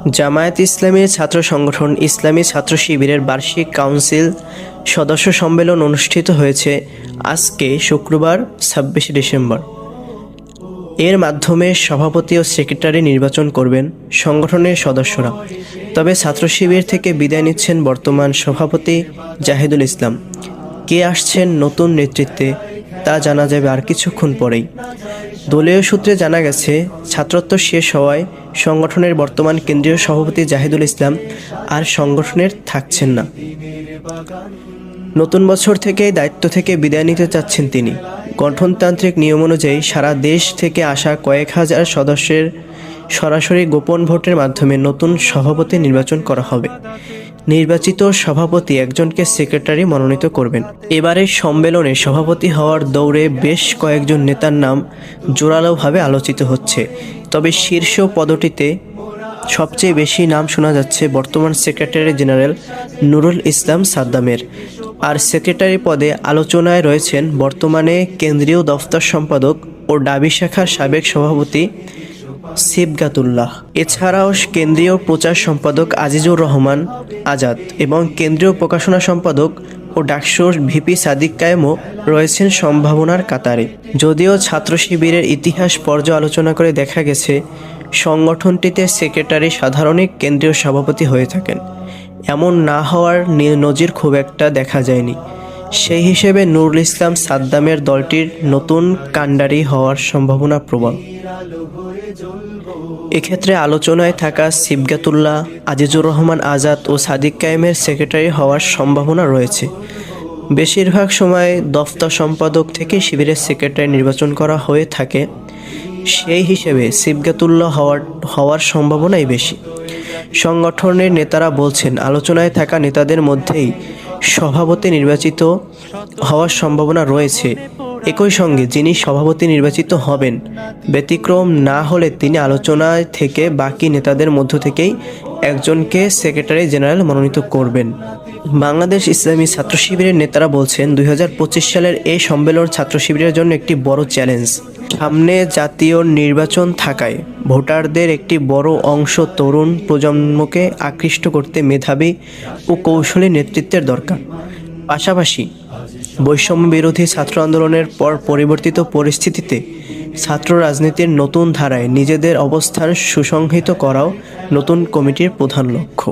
জামায়াত ইসলামীর ছাত্র সংগঠন ইসলামী ছাত্র শিবিরের বার্ষিক কাউন্সিল সদস্য সম্মেলন অনুষ্ঠিত হয়েছে আজকে শুক্রবার ২৬ ডিসেম্বর। এর মাধ্যমে সভাপতি ও সেক্রেটারি নির্বাচন করবেন সংগঠনের সদস্যরা। তবে ছাত্র শিবির থেকে বিদায় নিচ্ছেন বর্তমান সভাপতি জাহিদুল ইসলাম। কে আসছেন নতুন নেতৃত্বে তা জানা যাবে আর কিছুক্ষণ পরেই। দলীয় সূত্রে জানা গেছে, ছাত্রত্ব শেষ হওয়ায় সংগঠনের বর্তমান কেন্দ্রীয় সভাপতি জাহিদুল ইসলাম আর সংগঠনের থাকছেন না। নতুন বছর থেকেই দায়িত্ব থেকে বিদায় নিতে চাচ্ছেন তিনি। গঠনতান্ত্রিক নিয়ম অনুযায়ী সারা দেশ থেকে আসা কয়েক হাজার সদস্যের সরাসরি গোপন ভোটের মাধ্যমে নতুন সভাপতি নির্বাচন করা হবে। নির্বাচিত সভাপতি একজনকে সেক্রেটারি মনোনীত করবেন। এবারের সম্মেলনে সভাপতি হওয়ার দৌড়ে বেশ কয়েকজন নেতার নাম জোরালোভাবে আলোচিত হচ্ছে। তবে শীর্ষ পদটিতে সবচেয়ে বেশি নাম শোনা যাচ্ছে বর্তমান সেক্রেটারি জেনারেল নুরুল ইসলাম সাদ্দামের। আর সেক্রেটারি পদে আলোচনায় রয়েছেন বর্তমানে কেন্দ্রীয় দফতর সম্পাদক ও ডাবি শাখার সাবেক সভাপতি সিবগাতুল্লাহ। এছাড়াও কেন্দ্রীয় প্রচার সম্পাদক আজিজুর রহমান আজাদ এবং কেন্দ্রীয় প্রকাশনা সম্পাদক ও ডাকসুর ভিপি সাদিক কায়েমও রয়েছেন সম্ভাবনার কাতারে। যদিও ছাত্র শিবিরের ইতিহাস পর্যালোচনা করে দেখা গেছে, সংগঠনটিতে সেক্রেটারি সাধারণই কেন্দ্রীয় সভাপতি হয়ে থাকেন। এমন না হওয়ার নজির খুব একটা দেখা যায়নি। সেই হিসেবে নুরুল ইসলাম সাদ্দামের দলটির নতুন কাণ্ডারি হওয়ার সম্ভাবনা প্রবল। এক্ষেত্রে আলোচনায় থাকা সিবগাতুল্লাহ, আজিজুর রহমান আজাদ ও সাদিক কায়েমের সেক্রেটারি হওয়ার সম্ভাবনা রয়েছে। বেশিরভাগ সময় দফতর সম্পাদক থেকে শিবিরের সেক্রেটারি নির্বাচন করা হয়ে থাকে। সেই হিসেবে সিবগাতুল্লাহ হওয়ার সম্ভাবনাই বেশি। সংগঠনের নেতারা বলছেন, আলোচনায় থাকা নেতাদের মধ্যেই সভাপতি নির্বাচিত হওয়ার সম্ভাবনা রয়েছে। একই সঙ্গে যিনি সভাপতি নির্বাচিত হবেন, ব্যতিক্রম না হলে তিনি আলোচনায় থেকে বাকি নেতাদের মধ্য থেকেই একজনকে সেক্রেটারি জেনারেল মনোনীত করবেন। বাংলাদেশ ইসলামী ছাত্র শিবিরের নেতারা বলছেন, ২০২৫ সালের এই সম্মেলন ছাত্র শিবিরের জন্য একটি বড় চ্যালেঞ্জ। সামনে জাতীয় নির্বাচন থাকায় ভোটারদের একটি বড় অংশ তরুণ প্রজন্মকে আকৃষ্ট করতে মেধাবী ও কৌশলী নেতৃত্বের দরকার। পাশাপাশি বৈষম্য বিরোধী ছাত্র আন্দোলনের পর পরিবর্তিত পরিস্থিতিতে ছাত্র রাজনীতির নতুন ধারায় নিজেদের অবস্থান সুসংহত করাও নতুন কমিটির প্রধান লক্ষ্য।